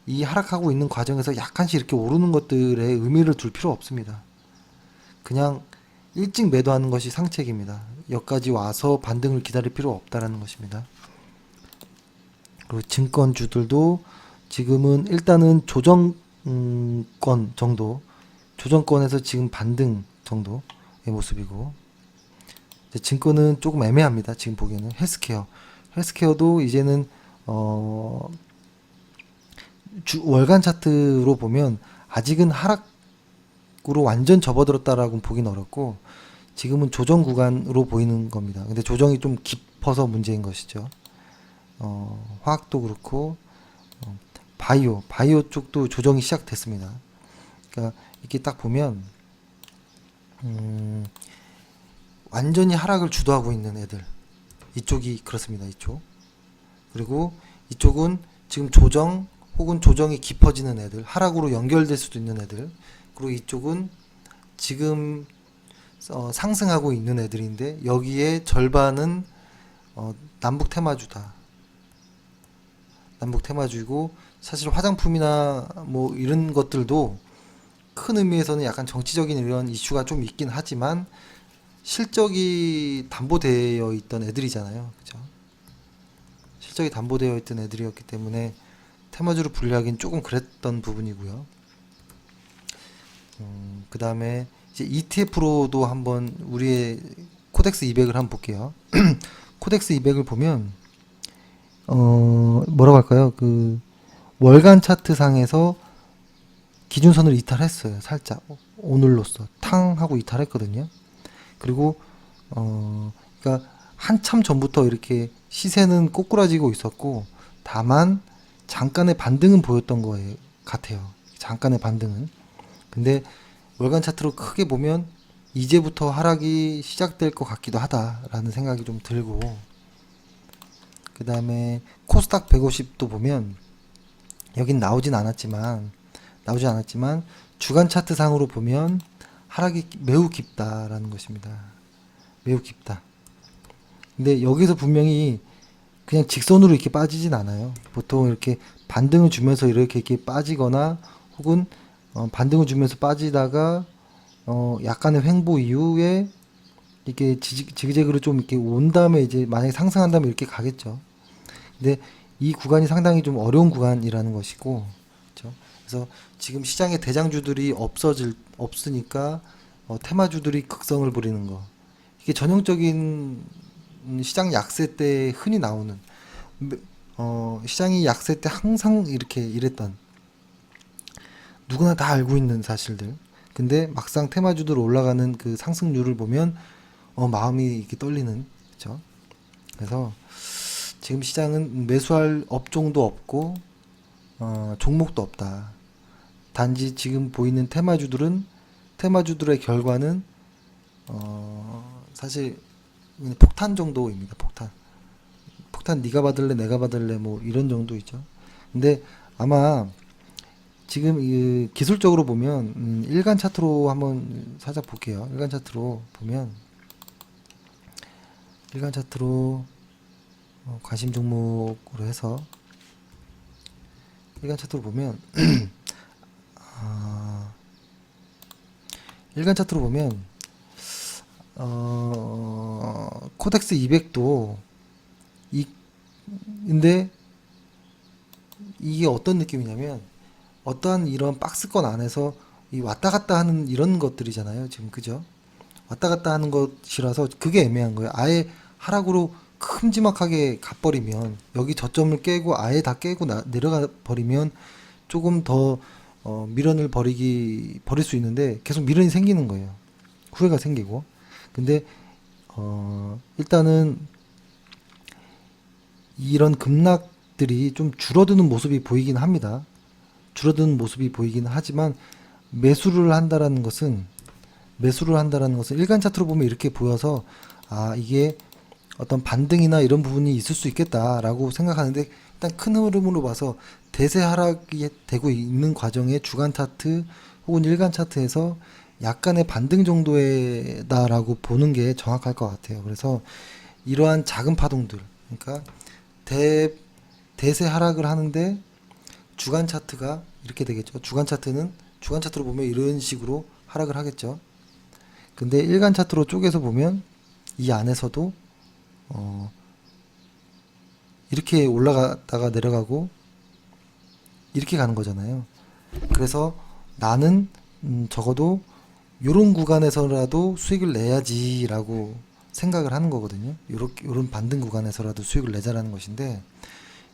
이 하락하고 있는 과정에서 약간씩 이렇게 오르는 것들에 의미를 둘 필요 없습니다. 그냥 일찍 매도하는 것이 상책입니다. 여기까지 와서 반등을 기다릴 필요 없다라는 것입니다. 그리고 증권주들도 지금은 일단은 조정권 정도, 조정권에서 지금 반등 정도의 모습이고, 이제 증권은 조금 애매합니다. 지금 보기에는 헬스케어도 이제는 월간 차트로 보면 아직은 하락으로 완전 접어들었다라고 보기는 어렵고, 지금은 조정 구간으로 보이는 겁니다. 근데 조정이 좀 깊어서 문제인 것이죠. 화학도 그렇고, 바이오 쪽도 조정이 시작됐습니다. 그러니까 이렇게 딱 보면 완전히 하락을 주도하고 있는 애들, 이쪽이 그렇습니다. 이쪽. 그리고 이쪽은 지금 조정 혹은 조정이 깊어지는 애들, 하락으로 연결될 수도 있는 애들. 그리고 이쪽은 지금 상승하고 있는 애들인데, 여기에 절반은 남북 테마주다. 남북 테마주이고, 사실 화장품이나 뭐 이런 것들도 큰 의미에서는 약간 정치적인 이런 이슈가 좀 있긴 하지만 실적이 담보되어 있던 애들이잖아요. 그죠? 실적이 담보되어 있던 애들이었기 때문에 테마주로 분류하기는 조금 그랬던 부분이고요. 그 다음에 이제 ETF로도 한번 우리의 코덱스 200을 한번 볼게요. 코덱스 200을 보면 뭐라고 할까요? 그 월간 차트 상에서 기준선을 이탈했어요. 살짝 오늘로써 탕 하고 이탈했거든요. 그리고 그러니까 한참 전부터 이렇게 시세는 꼬꾸라지고 있었고, 다만 잠깐의 반등은 보였던 거예요 같아요. 잠깐의 반등은. 근데 월간 차트로 크게 보면 이제부터 하락이 시작될 것 같기도 하다라는 생각이 좀 들고, 그 다음에 코스닥 150도 보면 여긴 나오진 않았지만 주간 차트 상으로 보면 하락이 매우 깊다라는 것입니다. 매우 깊다. 근데 여기서 분명히 그냥 직선으로 이렇게 빠지진 않아요. 보통 이렇게 반등을 주면서 이렇게 빠지거나, 혹은 반등을 주면서 빠지다가 약간의 횡보 이후에 이렇게 지그재그로 좀 이렇게 온 다음에 이제 만약에 상승한다면 이렇게 가겠죠. 근데 이 구간이 상당히 좀 어려운 구간이라는 것이고, 그렇죠? 그래서 지금 시장의 대장주들이 없으니까 테마주들이 극성을 부리는 거. 이게 전형적인 시장 약세 때 흔히 나오는, 시장이 약세 때 항상 이렇게 이랬던, 누구나 다 알고 있는 사실들. 근데 막상 테마주들 올라가는 그 상승률을 보면 마음이 이렇게 떨리는, 그렇죠? 그래서 지금 시장은 매수할 업종도 없고 종목도 없다. 단지 지금 보이는 테마주들의 결과는 사실 그냥 폭탄 정도입니다. 폭탄 네가 받을래 내가 받을래 뭐 이런 정도이죠. 근데 아마 지금 이 기술적으로 보면 일간 차트로 한번 살짝 볼게요. 일간 차트로 관심 종목으로 해서 일간 차트로 보면 일간 차트로 보면 코덱스 200도 근데 이게 어떤 느낌이냐면, 어떠한 이런 박스권 안에서 이 왔다 갔다 하는 이런 것들이잖아요. 지금 그죠? 왔다 갔다 하는 것이라서 그게 애매한 거예요. 아예 하락으로 큼지막하게 가버리면, 여기 저점을 깨고 아예 다 깨고 내려가 버리면 조금 더 미련을 버릴 수 있는데, 계속 미련이 생기는 거예요. 후회가 생기고. 근데 일단은 이런 급락들이 좀 줄어드는 모습이 보이긴 합니다. 줄어드는 모습이 보이긴 하지만 매수를 한다라는 것은 일간 차트로 보면 이렇게 보여서 이게 어떤 반등이나 이런 부분이 있을 수 있겠다라고 생각하는데, 일단 큰 흐름으로 봐서 대세 하락이 되고 있는 과정에 주간 차트 혹은 일간 차트에서 약간의 반등 정도다라고 보는 게 정확할 것 같아요. 그래서 이러한 작은 파동들, 그러니까 대세 하락을 하는데 주간 차트가 이렇게 되겠죠. 주간 차트로 보면 이런 식으로 하락을 하겠죠. 근데 일간 차트로 쪼개서 보면 이 안에서도 이렇게 올라갔다가 내려가고 이렇게 가는 거잖아요. 그래서 나는 적어도 요런 구간에서라도 수익을 내야지라고 생각을 하는 거거든요. 요런 반등 구간에서라도 수익을 내자라는 것인데,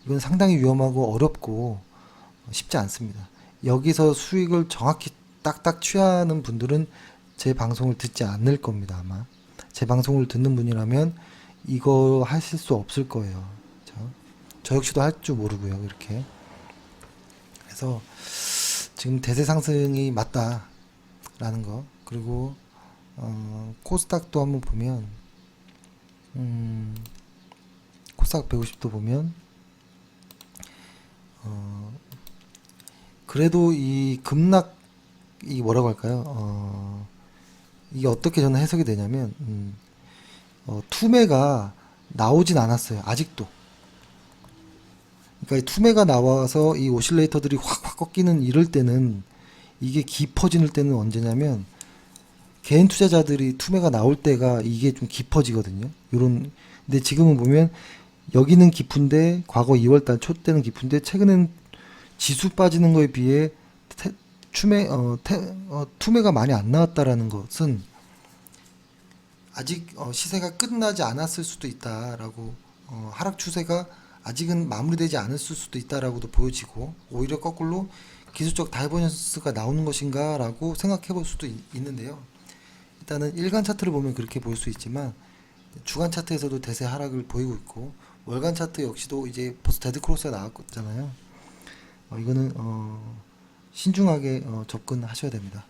이건 상당히 위험하고 어렵고 쉽지 않습니다. 여기서 수익을 정확히 딱딱 취하는 분들은 제 방송을 듣지 않을 겁니다. 아마 제 방송을 듣는 분이라면 이거 하실 수 없을 거예요. 저 역시도 할 줄 모르고요. 이렇게. 그래서 지금 대세 상승이 맞다라는 거. 그리고 코스닥도 한번 보면 코스닥 150도 보면 그래도 이 급락, 이 뭐라고 할까요? 이게 어떻게 저는 해석이 되냐면 투매가 나오진 않았어요. 아직도. 그러니까 이 투매가 나와서 이 오실레이터들이 확 꺾이는 이럴 때는, 이게 깊어지는 때는 언제냐면 개인 투자자들이 투매가 나올 때가 이게 좀 깊어지거든요. 근데 지금은 보면 여기는 깊은데, 과거 2월달 초 때는 깊은데, 최근엔 지수 빠지는 거에 비해 투매가 많이 안 나왔다라는 것은 아직 시세가 끝나지 않았을 수도 있다라고, 하락 추세가 아직은 마무리되지 않았을 수도 있다라고도 보여지고, 오히려 거꾸로 기술적 다이버전스가 나오는 것인가라고 생각해 볼 수도 있는데요. 일단은 일간 차트를 보면 그렇게 볼 수 있지만, 주간 차트에서도 대세 하락을 보이고 있고, 월간 차트 역시도 이제 벌써 데드 크로스가 나왔잖아요. 이거는 신중하게 접근하셔야 됩니다.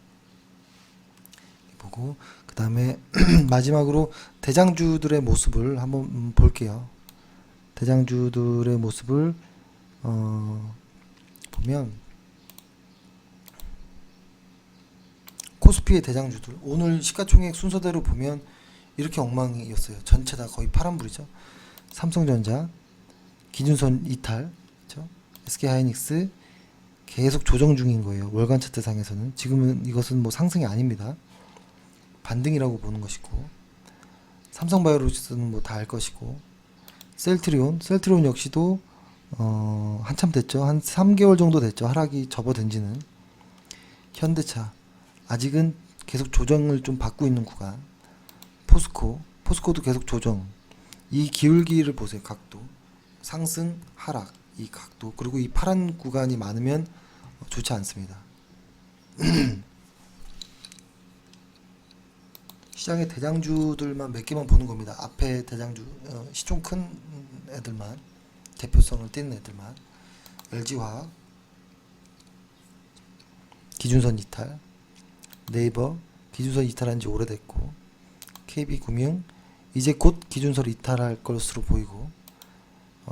보고, 그 다음에 마지막으로 대장주들의 모습을 한번 볼게요. 대장주들의 모습을 보면 코스피의 대장주들 오늘 시가총액 순서대로 보면 이렇게 엉망이었어요. 전체 다 거의 파란불이죠. 삼성전자, 기준선 이탈, 그렇죠? SK하이닉스 계속 조정 중인 거예요. 월간 차트상에서는 지금은 이것은 뭐 상승이 아닙니다. 반등이라고 보는 것이고, 삼성바이오로직스는 뭐 다 알 것이고, 셀트리온 역시도 한참 됐죠. 한 3개월 정도 됐죠. 하락이 접어든지는. 현대차 아직은 계속 조정을 좀 받고 있는 구간. 포스코도 계속 조정. 이 기울기를 보세요. 각도 상승 하락 이 각도, 그리고 이 파란 구간이 많으면 좋지 않습니다. 시장의 대장주들만 몇 개만 보는 겁니다. 앞에 대장주 시총 큰 애들만, 대표성을 띠는 애들만. LG화학 기준선 이탈, 네이버 기준선 이탈한 지 오래됐고, KB금융 이제 곧 기준선 이탈할 것으로 보이고,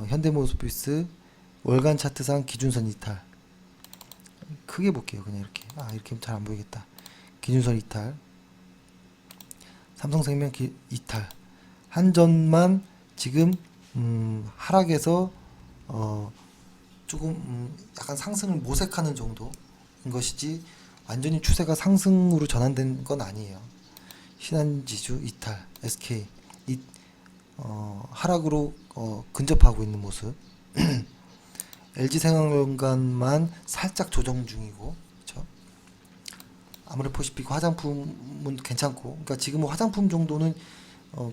현대모비스 월간 차트상 기준선 이탈. 크게 볼게요. 그냥 이렇게. 이렇게 잘 안 보이겠다. 기준선 이탈. 삼성생명 이탈. 한전만 지금 하락에서 조금 약간 상승을 모색하는 정도인 것이지 완전히 추세가 상승으로 전환된 건 아니에요. 신한지주 이탈, SK 하락으로 근접하고 있는 모습. LG생활건강만 살짝 조정 중이고, 그렇죠? 아모레퍼시픽 화장품은 괜찮고, 그러니까 지금은 화장품 정도는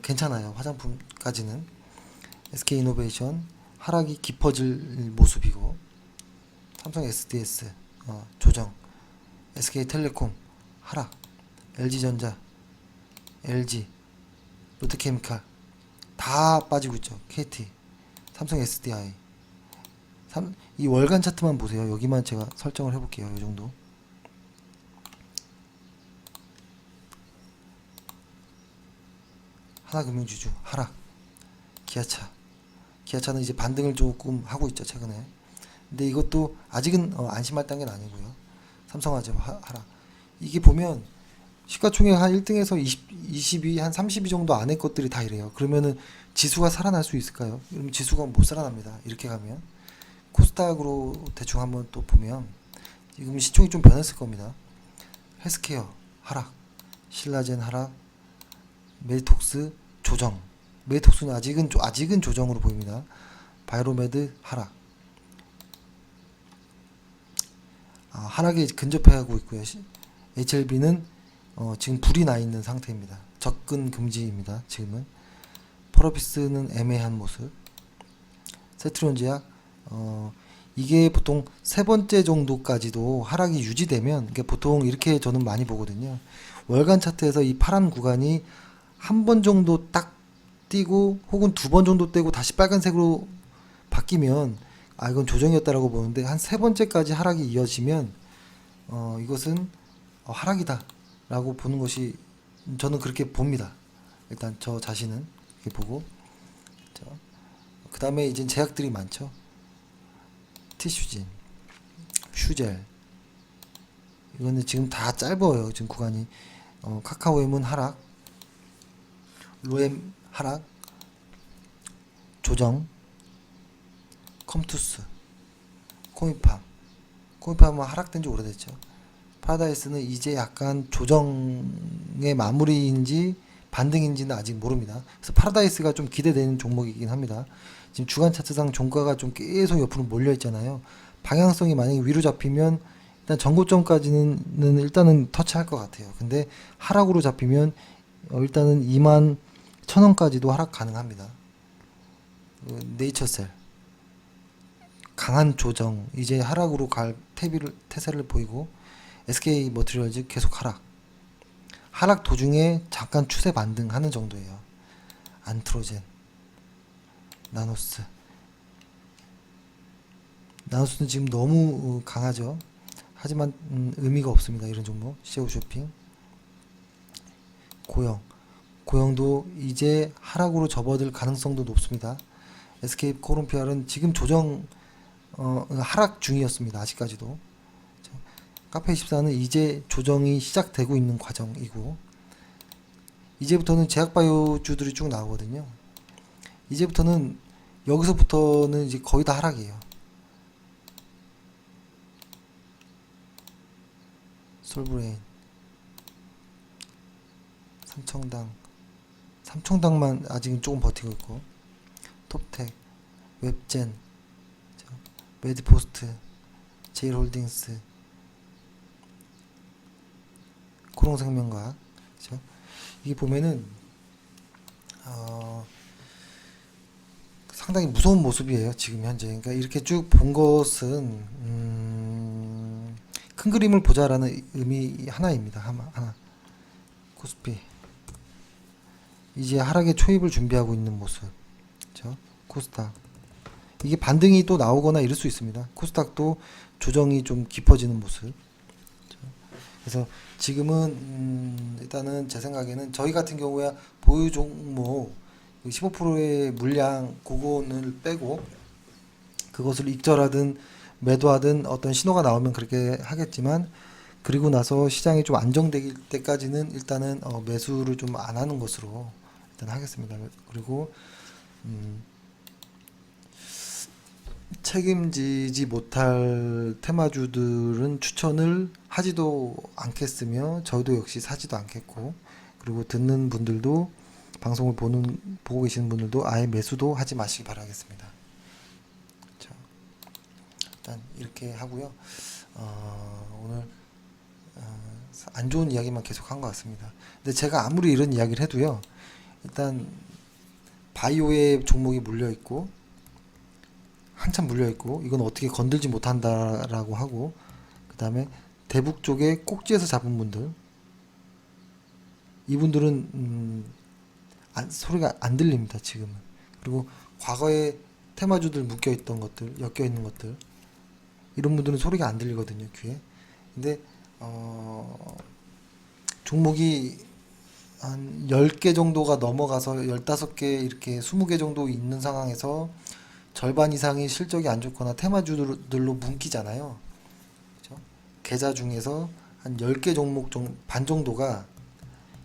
괜찮아요. 화장품까지는. SK이노베이션 하락이 깊어질 모습이고, 삼성 SDS 조정, SK텔레콤 하락, LG전자, LG, 롯데케미칼 다 빠지고 있죠. KT, 삼성 SDI. 이 월간 차트만 보세요. 여기만 제가 설정을 해볼게요. 이 정도. 하나금융지주 하락. 기아차는 이제 반등을 조금 하고 있죠, 최근에. 근데 이것도 아직은 안심할 단계는 아니고요. 삼성화재 하락. 이게 보면 시가총액 한 1등에서 22, 한 32 정도 안에 것들이 다 이래요. 그러면은 지수가 살아날 수 있을까요? 그러면 지수가 못 살아납니다. 이렇게 가면. 코스닥으로 대충 한번 또 보면 지금 시총이 좀 변했을 겁니다. 헬스케어 하락, 신라젠 하락, 메디톡스 조정. 메디톡스는 아직은 조정으로 보입니다. 바이로메드 하락. 하락에 근접해가고 있고요. HLB는 지금 불이 나 있는 상태입니다. 접근 금지입니다. 지금은. 펄어비스는 애매한 모습. 세트론제약 이게 보통 세 번째 정도까지도 하락이 유지되면, 이게 보통 이렇게 저는 많이 보거든요. 월간 차트에서 이 파란 구간이 한 번 정도 딱 뛰고, 혹은 두 번 정도 떼고 다시 빨간색으로 바뀌면 이건 조정이었다라고 보는데, 한 세 번째까지 하락이 이어지면 이것은 하락이다 라고 보는 것이, 저는 그렇게 봅니다. 일단 저 자신은 이렇게 보고, 그 다음에 이제 제약들이 많죠. 티슈진, 슈젤, 이거는 지금 다 짧아요. 지금 구간이. 카카오엠은 하락, 로엠 하락, 조정, 컴투스, 코미팜은 하락된 지 오래됐죠. 파라다이스는 이제 약간 조정의 마무리인지 반등인지는 아직 모릅니다. 그래서 파라다이스가 좀 기대되는 종목이긴 합니다. 지금 주간 차트상 종가가 좀 계속 옆으로 몰려 있잖아요. 방향성이 만약에 위로 잡히면 일단 전고점까지는 일단은 터치할 것 같아요. 근데 하락으로 잡히면 일단은 21,000원까지도 하락 가능합니다. 네이처셀 강한 조정, 이제 하락으로 갈 태세를 보이고, SK 머티리얼즈 계속 하락 도중에 잠깐 추세 반등하는 정도예요. 안트로젠, 나노스는 지금 너무 강하죠. 하지만 의미가 없습니다. 이런 종목. 시오 쇼핑, 고영도 이제 하락으로 접어들 가능성도 높습니다. SK 코론PR은 지금 조정 하락 중이었습니다. 아직까지도. 카페24는 이제 조정이 시작되고 있는 과정이고, 이제부터는 제약바이오주들이 쭉 나오거든요. 이제부터는 여기서부터는 이제 거의 다 하락이에요. 솔브레인, 삼청당만 아직은 조금 버티고 있고, 톱텍, 웹젠, 메디포스트, 제일홀딩스, 코롱생명과, 그죠? 이게 보면은 상당히 무서운 모습이에요, 지금 현재. 그러니까 이렇게 쭉 본 것은 큰 그림을 보자라는 의미 하나입니다. 하나. 코스피 이제 하락의 초입을 준비하고 있는 모습. 그렇죠? 코스닥 이게 반등이 또 나오거나 이럴 수 있습니다. 코스닥도 조정이 좀 깊어지는 모습. 그렇죠? 그래서 지금은 일단은 제 생각에는 저희 같은 경우에 보유 종목 15%의 물량 그거를 빼고 그것을 익절하든 매도하든 어떤 신호가 나오면 그렇게 하겠지만, 그리고 나서 시장이 좀 안정될 때까지는 일단은 매수를 좀 안 하는 것으로 일단 하겠습니다. 그리고 책임지지 못할 테마주들은 추천을 하지도 않겠으며 저도 역시 사지도 않겠고, 그리고 듣는 분들도 방송을 보고 계시는 분들도 아예 매수도 하지 마시기 바라겠습니다. 자, 일단 이렇게 하고요. 오늘 안 좋은 이야기만 계속 한 것 같습니다. 근데 제가 아무리 이런 이야기를 해도요, 일단 바이오의 종목이 물려 있고 한참 물려 있고 이건 어떻게 건들지 못한다라고 하고, 그 다음에 대북 쪽에 꼭지에서 잡은 분들, 이분들은 소리가 안 들립니다, 지금은. 그리고 과거에 테마주들 묶여 있던 것들, 엮여 있는 것들, 이런 분들은 소리가 안 들리거든요, 귀에. 근데 종목이 한 10개 정도가 넘어가서 15개 이렇게 20개 정도 있는 상황에서 절반 이상이 실적이 안 좋거나 테마주들로 뭉기잖아요. 그죠? 계좌 중에서 한 10개 종목 반 정도가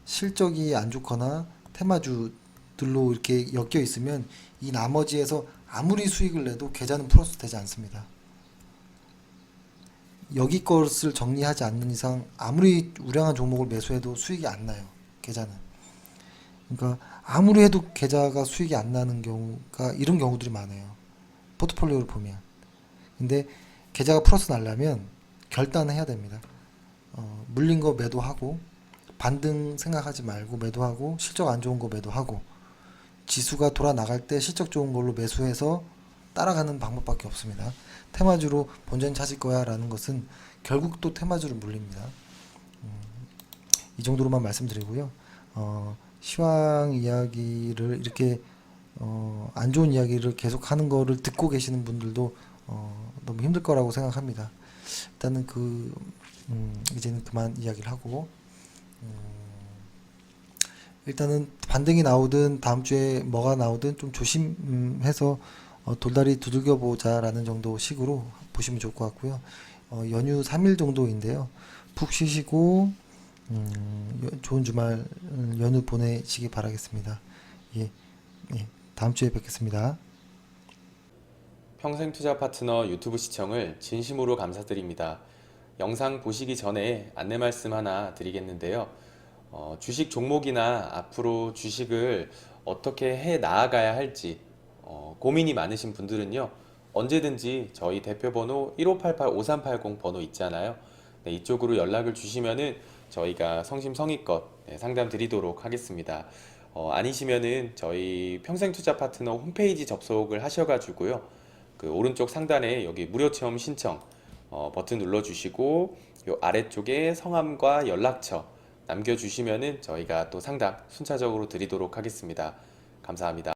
실적이 안 좋거나 테마주들로 이렇게 엮여 있으면 이 나머지에서 아무리 수익을 내도 계좌는 플러스 되지 않습니다. 여기 것을 정리하지 않는 이상 아무리 우량한 종목을 매수해도 수익이 안 나요, 계좌는. 그러니까 아무리 해도 계좌가 수익이 안 나는 경우가, 이런 경우들이 많아요, 포트폴리오를 보면. 근데 계좌가 플러스 나려면 결단을 해야 됩니다. 물린 거 매도하고, 반등 생각하지 말고 매도하고, 실적 안 좋은 거 매도하고, 지수가 돌아 나갈 때 실적 좋은 걸로 매수해서 따라가는 방법밖에 없습니다. 테마주로 본전 찾을 거야 라는 것은 결국 또 테마주를 물립니다. 이 정도로만 말씀드리고요. 시황 이야기를 이렇게 안 좋은 이야기를 계속 하는 거를 듣고 계시는 분들도 너무 힘들 거라고 생각합니다. 일단은 이제는 그만 이야기를 하고, 일단은 반등이 나오든 다음 주에 뭐가 나오든 좀 조심해서 돌다리 두들겨 보자라는 정도 식으로 보시면 좋을 것 같고요. 연휴 3일 정도인데요. 푹 쉬시고 좋은 주말 연휴 보내시기 바라겠습니다. 예, 다음 주에 뵙겠습니다. 평생투자 파트너 유튜브 시청을 진심으로 감사드립니다. 영상 보시기 전에 안내 말씀 하나 드리겠는데요. 주식 종목이나 앞으로 주식을 어떻게 해 나아가야 할지 고민이 많으신 분들은요, 언제든지 저희 대표번호 1588-5380 번호 있잖아요. 네, 이쪽으로 연락을 주시면은 저희가 성심성의껏 상담 드리도록 하겠습니다. 아니시면은 저희 평생투자 파트너 홈페이지 접속을 하셔가지고요, 그 오른쪽 상단에 여기 무료 체험 신청 버튼 눌러주시고 요 아래쪽에 성함과 연락처 남겨주시면은 저희가 또 상담 순차적으로 드리도록 하겠습니다. 감사합니다.